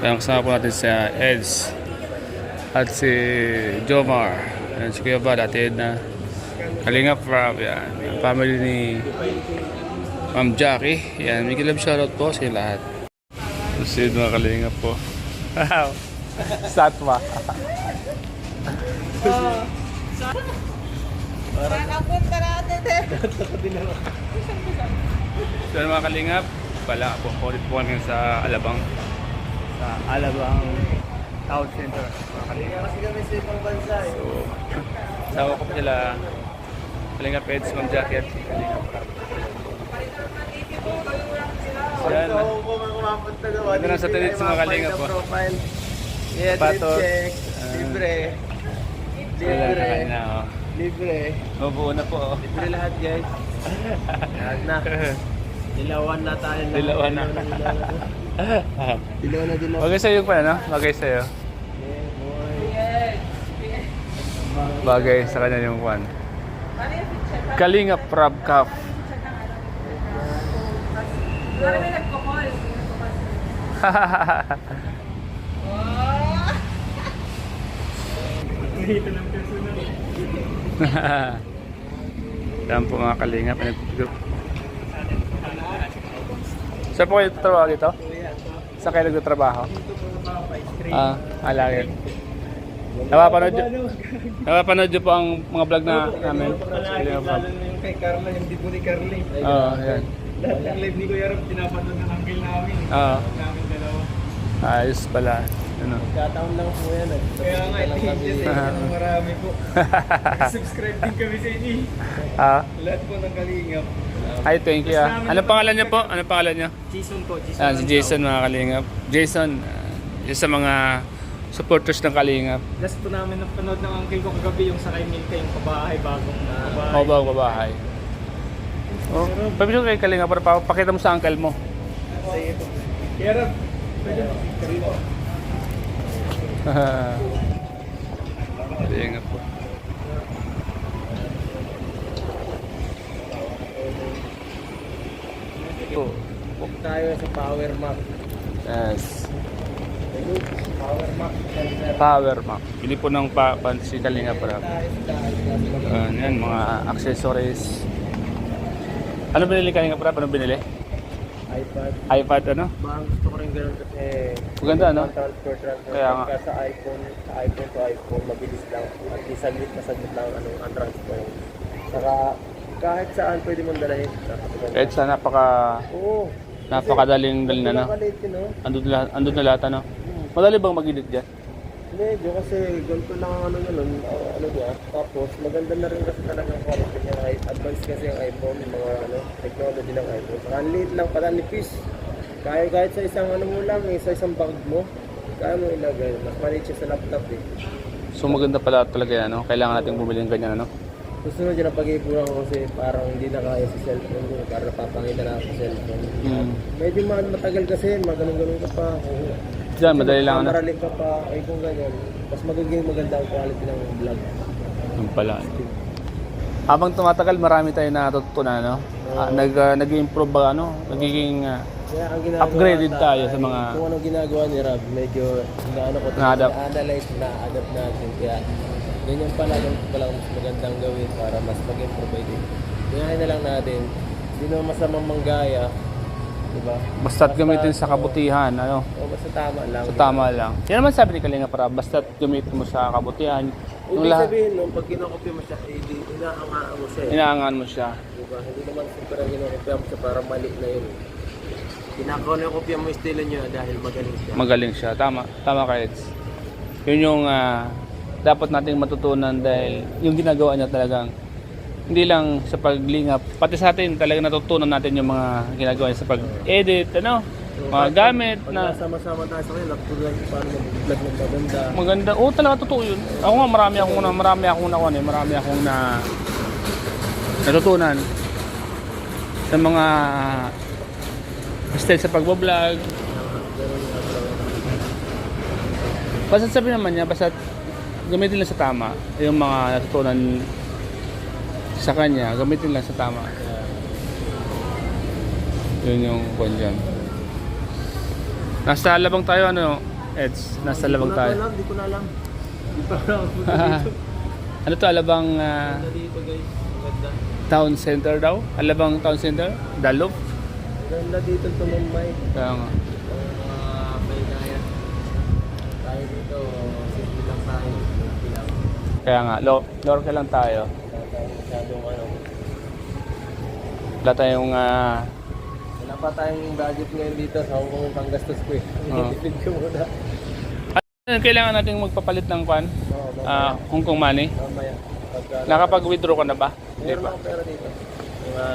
Kaya kasama po natin si Eds at si Jomar. Yan, si Kuya Bal at Ed na Kalingap Rob. Yan, ang family ni Ma'am Jackie. Yan, may kilab shoutout po sa lahat. Susid mga Kalingap po. Wow! Satwa. Nakapunta natin eh. So mga Kalingap, pala po, ulit po kami sa Alabang. Sa Alabang Town Center. Mga Kalingap. Kasi kami sa ibang bansa eh. So, sawa ko po sila Kalingap Eds, Ma'am Jackie at si Kalingap Rob. Yan. Ito na sa tilit sa mga Kalingap po. Yeah, Patos. check. Libre. Libre. Oh. Libre. Mabuo na po. Libre lahat guys. Lahat na. Dilawan na tayo. Dilawan na. Dilawan na dilawan. Bagay sa'yo pa, no? Bagay sa'yo. Bagay sa kanya yung kwan. Kalingap Rob Cup. Yan po mga Kalingap. Saan po kayo nagtatrabaho dito? Saan kayo nagtatrabaho? Alagin. Napapanood nyo po ang mga vlog na namin. Yung kay Carla, yung dipo ni Carly. Oo, yan. Lahat ng live ni Kuya Rob, pinapanood ng uncle namin. Oo. Namin dalawa. Ayos pala. Ano? Kataon lang po yan eh. Kaya nga, thank you sa inyo ng marami po. Subscribe din kami sa inyo. Lahat po ng Kalingap. Ay, thank you. Anong pangalan niyo po? Anong pangalan niyo? Jason po. Si Jason mga Kalingap. Jason, isa sa mga supporters ng Kalingap. Last po namin napanood ng uncle ko kagabi yung Sakay Milka, yung pabahay, bagong pabahay. O bago bahay. Oh, pabisyo kay Kalingap para pakita mo sa uncle mo. Sige po. Kuya Rob, pwede mo. Karino. Kalingap po. Book tayo sa Power Map. Yes. Power Map. Power Map. Bili po ng si Kalingap Rob. Yan, mga accessories. Ano binili Kalingap Rob? Ano binili? iPad. iPad ano? Bang gusto ko rin gano'n kasi Maganda, no? transfer. Kaya nga. Sa iPhone to iPhone, mabilis lang. At least saglit lang ang transfer. Saka kahit saan pwede mong dalhin. Kahit sa Oo. napakadaling dalhin na, no? Napakalit yun, no? Andun na lahat, ano? Madali bang mag-edit dyan? Medyo kasi ganito lang ang ano niya. Tapos maganda na rin kasi talagang quality niya. Advanced kasi yung iPhone, yung mga technology ng iPhone. Saka ang liit lang pala, nipis. Kahit sa isang mo lang, sa isang bag mo, kaya mo ilagay. Mas maliit siya sa laptop eh. So maganda pala talaga yan, no? Kailangan natin bumili ng ganyan, ano? Gusto dyan ang pag-iipunan ko kasi parang hindi na kaya sa cellphone ko. Parang napapangita na ako sa cellphone. Medyo matagal kasi, ganun ka pa. Diyan, madali lang, ano? Maralik ka pa, ay kung ganyan. Mas magiging maganda ang quality ng vlog. Yung pala. Habang tumatagal, marami tayo natutunan, no? Nag-improve ba, ano? Nagiging Kaya ang ginagawa upgraded tayo sa mga... Kung anong ginagawa ni Rob, medyo na-analyze, na-adapt natin. Kaya ganyan pala mas magandang gawin para mas mag-improve din. Ganahin na lang natin. Hindi naman masamang manggaya. Diba? Basta't gamitin sa kabutihan, ano? O basta tama lang. Sa tama lang. Yan naman sabi ni Kalingap Rob, basta't gamitin mo sa kabutihan. Ibig sabihin, no, pag kinokopya mo siya, inaangaan mo siya. Inaangaan mo siya. Diba? Hindi naman super ang kinokopya mo siya para mali na yun. Kinokopya mo yung estilo niya dahil magaling siya. Magaling siya. Tama ka, Eds. Yun yung dapat nating matutunan dahil yung ginagawa niya talagang hindi lang sa paglingap, pati sa atin talagang natutunan natin yung mga ginagawa niya sa pag-edit, ano? Mga gamit na sama-sama tayo sa kanya, natutunan ko paano mag-vlog ng maganda. Maganda. Oo, talaga totoo yun. Ako nga marami akong natutunan sa mga style sa pagbo-vlog. Basta sabi naman niya, basta gamitin lang sa tama yung mga natutunan sa kanya, gamitin lang sa tama. Yun yung kwan dyan. Nasa labang tayo, ano, Eds? Nasa labang tayo. Hindi ko na alam. Hindi pa na ako dito. Ano to, Alabang Dito guys. Maganda. Town Center daw? Alabang Town Center? Dalop? Maganda dito tumambay. Kaya nga. May kaya. Tayo dito. Simple lang tayo. Simple lang. Kaya nga, lorca lang tayo. Wala tayo masyadong ano. Wala tayong Wala pa tayong budget ngayon dito sa Hong Kong panggastos ko eh. Oo. Tipid ko muna. kailangan natin magpapalit ng kwan? Oo, mamaya. Hong Kong money? Mamaya. Nakapag-withdraw ka na ba? Hindi Meron pa. akong pera dito. Mga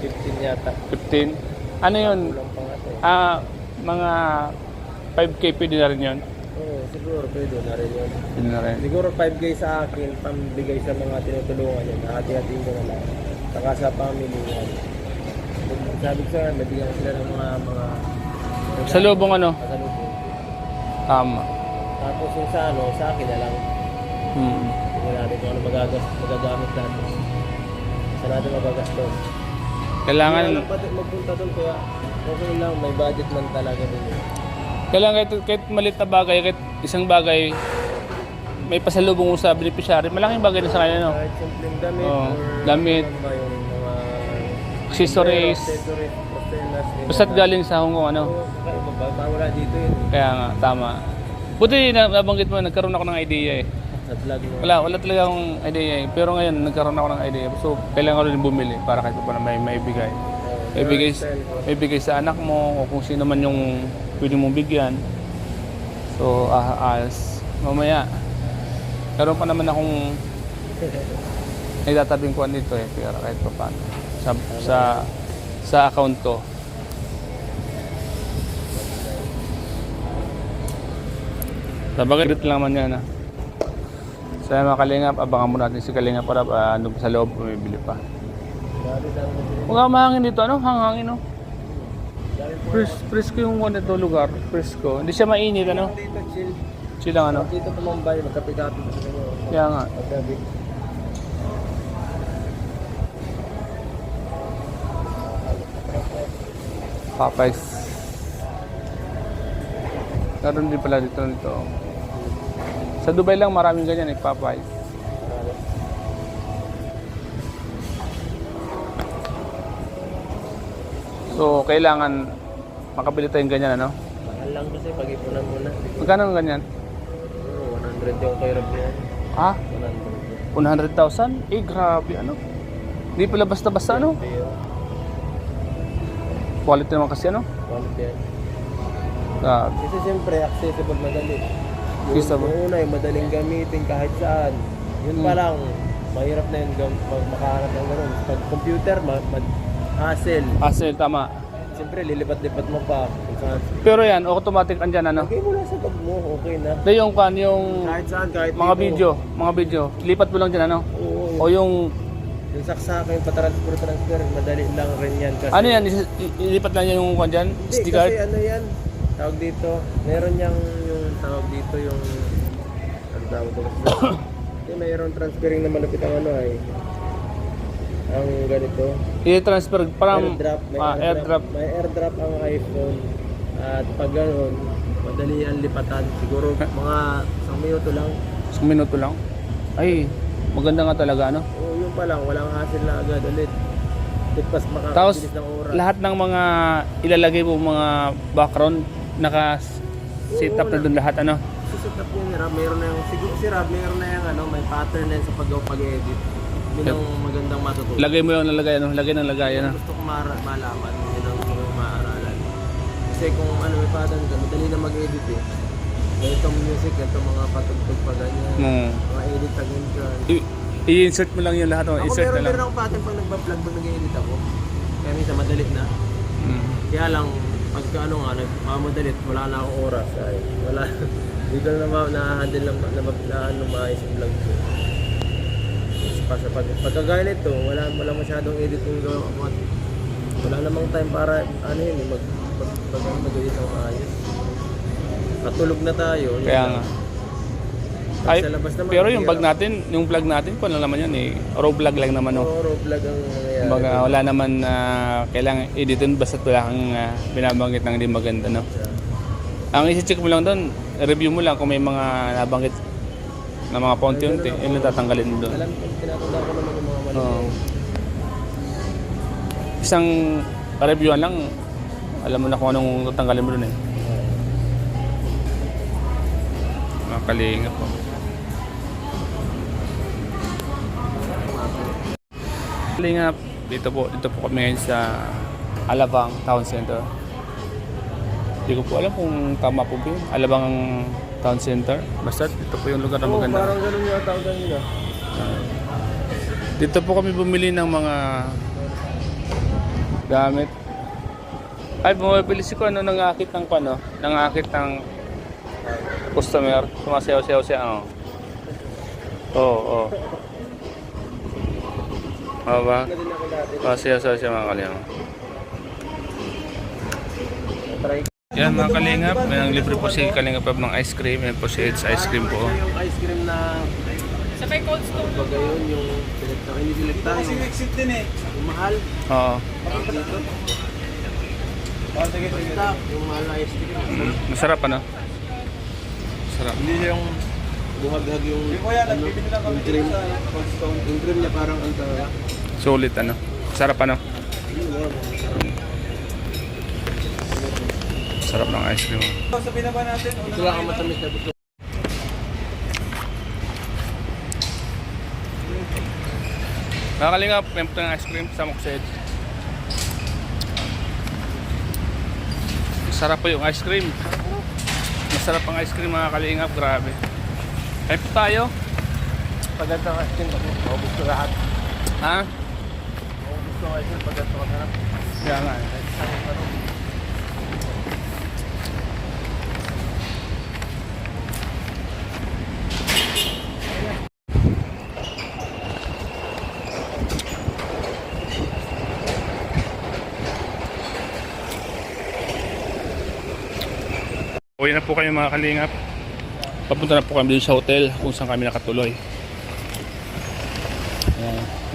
15 yata. 15? Ano yun? Kulang pa nga to. Mga 5K pwede na rin yun? Oo, siguro pwede na rin yun. Pwede na rin. Siguro 5K sa akin, pambigay sa mga tinutulungan yun. Hati-hatiin ko na lang. Saka sa family yan. Sabi ko sa'yo, nabigyan ko sila ng mga Sa lubong ano? kasalubong. Tama. Tapos yung sa ano, sa akin na lang. Hmm. Tingnan natin kung ano magagamit natin. Saan natin magagastos. Kailangan, Hindi lang pati magpunta doon kaya okay lang, may budget man talaga din. kailangan kahit maliit na bagay, kahit isang bagay, may pasalubong mo sa beneficiary, malaking bagay na sa kanya, no? Kahit simpleng damit Oo, or damit. ano ba yung mga Accessories. accessories, porcelas, ganyan Basta't na. galing sa Hong Kong, ano? Oo, kaya wala dito yun. Kaya nga, tama. Buti nabanggit mo, nagkaroon ako ng idea eh. Sa vlog mo. Wala talaga akong idea eh. Pero ngayon, nagkaroon ako ng idea. So, kailangan ko rin bumili para kahit pa may maibigay. Maibigay sa anak mo o kung sino man yung pwede mong bigyan. So, ayos. Mamaya, karoon pa naman akong nagtatabing kuhan dito eh. Pero kahit pa paano. Sa account ko. Sabagay lang naman yan ah. Sa mga Kalingap, abangan mo natin si Kalingap para ano, sa loob bumibili pa. Huwag kang mahangin dito, ano? Hangangin, no? Presko yung one ito lugar. Presko. Hindi siya mainit, ano? Dito chill. Chill lang, ano? Dito tumambay, magkape-kape. Kaya nga. Magkape. Popeyes. Meron din pala dito. Sa Dubai lang maraming ganyan eh, Popeyes. So, kailangan makabili tayong ganyan, ano? Mahal lang kasi pag-ipunan muna. Magkano ang ganyan? Siguro 100 yung kairap niya. Ah, 100. 100,000? Eh, grabe, ano? Hindi pala basta-basta, ano? Quality naman kasi, ano? Quality yan. Grabe. Kasi siyempre, accessible, madali. Accessible. Yung una, yung madaling gamitin kahit saan. Yun pa lang, mahirap na yun pag makahanap ng gano'n. Pag computer, hassle. Hassle, tama. Siyempre, lilipat-lipat mo pa. Kung saan. Pero yan, automatic andyan, ano? Lagay mo lang sa bag mo, okay na. Ito yung kan, yung Kahit saan, kahit mga dito. video. Lipat mo lang dyan, ano? Oo, O yung, yung saksaka, yung patransfer, madali lang rin yan. Kasi, ano yan, ilipat lang yan yung kan dyan? Hindi, SD kasi card? ano yan, tawag dito, meron yung tawag dito yung, ano tawag dito? Yung mayroon transferring na malapit ang ano ay, ang ganito. I-transfer, parang Airdrop, may airdrop. May airdrop ang iPhone. At pag gano'n, madali ang lipatan. Siguro mga 1 minuto lang. Isang minuto lang. Ay, maganda nga talaga, ano? O yun pa lang, walang hassle na agad ulit. Tipos Tapos, makakabilis ng oras. lahat ng mga ilalagay mo mga background, naka-set up na doon lahat, ano? Susit up yung Rob, mayroon na yung, siguro si Rob, mayroon na yung ano, may pattern na yun sa pag-edit. Yun ang magandang matutunan. Lagay mo yung nalagay, ano? Lagay ng lagay, ano? Gusto ko malaman, yun ang gusto kong maaralan. Kasi kung ano may pattern ka, madali na mag-edit eh. Ganitong music, ganitong mga patugtog pa ganyan. Mga edit tag intern. I-insert mo lang yung lahat, oh. Ako Insert meron na lang. din akong pattern pag nagpa-vlog pag nag-edit ako. Kaya minsan madali na. Mm. Kaya lang, pagka ano nga, nagmamadalit, wala na akong oras. Ay, wala. Dito na na-handle na maayos yung vlog ko. Pagkagaya nito, wala masyadong editing gawa. Wala namang time para ano yun, mag-edit ng maayos. Matulog na tayo. Kaya nga. Ay, Sa labas naman, pero yung hindi vlog natin, kung ano naman yan eh. Raw vlog lang naman, no? raw vlog ang nangyayari. Kumbaga, wala naman kailangan editin basta wala kang binabanggit ng hindi maganda, no? Ang isi-check mo lang doon, review mo lang kung may mga nabanggit na mga paunti-unti, yun lang tatanggalin mo doon. Alam ko, tinatanda ko naman yung mga mali. Oo. Isang reviewan lang, alam mo na kung anong tatanggalin mo doon eh. Mga kalinga po. Kalinga, dito po kami ngayon sa Alabang Town Center. Hindi ko po alam kung tama po ba yun. Alabang Town Center. Basta dito po yung lugar na Oo, maganda. parang ganun yung tawag nila. Dito po kami bumili ng mga gamit. Ay, bumibili si ko ano, nangakit ng pano, nangakit ng customer. Sumasayaw-sayaw siya, ano. Oo. Oo ba? Ganun ako dati. Sumasayaw-sayaw siya mga kalingap. Try Yan mga kalingap, may nang libre po si Kalingap ng ice cream. Yan po si Ed's Ice Cream po. yung ice cream na Sa may cold stone. baga yun, yung select na hindi select tayo. Kasi exit din eh. Yung mahal. Oo. Ang dito. Basta, yung mahal na ice cream. Masarap ano? Masarap. Hindi siya yung buhag-hag yung yung cream. Yung cream niya parang ang tawa. Sulit ano? Masarap ano? Sarap ng ice cream. Ito lang ang matamis na gusto. Mga kalingap, may ng ice cream sa Moxed. Masarap po yung ice cream. Masarap ang ice cream mga kalingap, grabe. Ay po tayo. Pagkanta ka ice cream, maubos ko lahat. Ha? Maubos ko ice cream, pagkanta ka sarap. Kaya nga eh. Uwi na po kayo mga kalingap. Papunta na po kami dun sa hotel kung saan kami nakatuloy.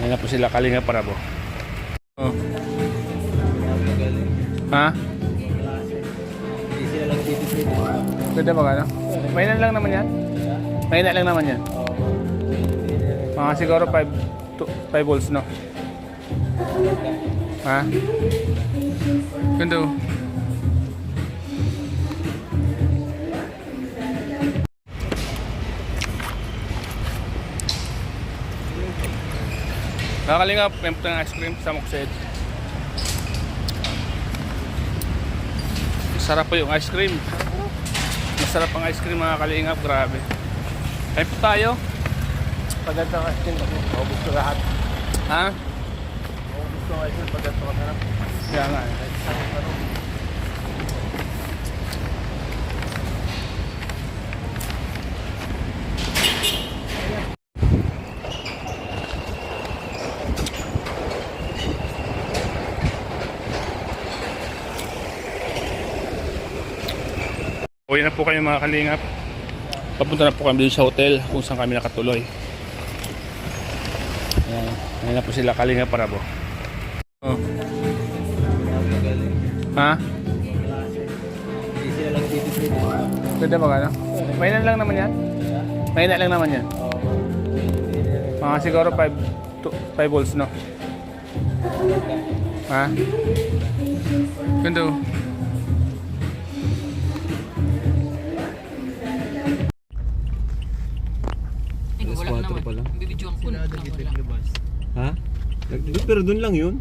Ayan na po sila kalingap para po. Oh. Ha? Hindi sila lang titipid. Ganda ba ano? Mainan lang naman yan? Mainan lang naman yan? Mga siguro 5 volts no? Ha? Ganda oh. Mga kalingap, may ng ice cream sa Moxed. Masarap po yung ice cream. Masarap ang ice cream mga kalingap, grabe. Kain po tayo. Pagkanta ka ice cream, maubos ko lahat. Ha? Maubos ko ice cream, pagkanta ka sarap. Kaya nga eh. Uwi na po kayo mga kalingap. Papunta na po kami dun sa hotel kung saan kami nakatuloy. Ayan na po sila kalingap para po. Oh. Ha? Hindi sila lang titipid. Ganda ba ano? Mainan lang naman yan? Mainan lang naman yan? Mga siguro 5 volts no? Ha? Ganda oh. Wala naman. pala. Bibidyoan ko na. Ha? Pero dun lang yun.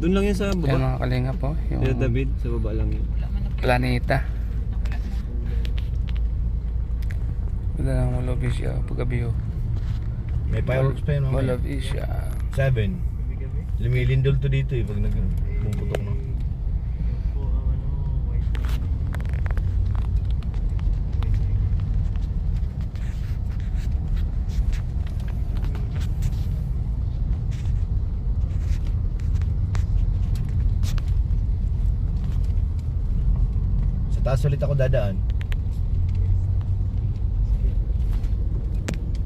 Dun lang yun sa Ayan baba. mga kalingap po. Yung Kaya David, sa baba lang yun. planeta. Wala lang Mall of Asia. Paggabi oh. May fireworks pa yun Mall mamaya. of Asia. 7. Lumilindol to dito eh pag nagpuputok no. Sa taas ulit ako dadaan.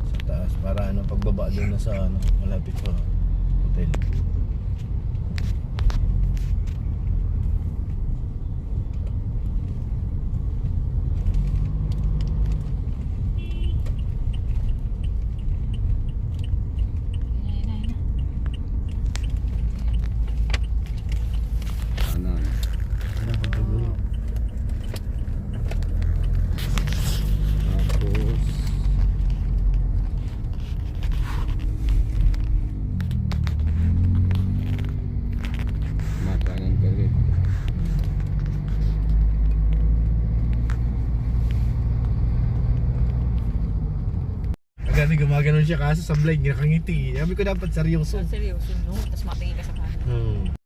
Sa taas para ano pagbaba doon na sa ano malapit pa hotel. Sabi gumagano siya kaso sa blind nakangiti. Sabi ko dapat seryoso. So, seryoso, no? Tapos matingin ka sa kanan.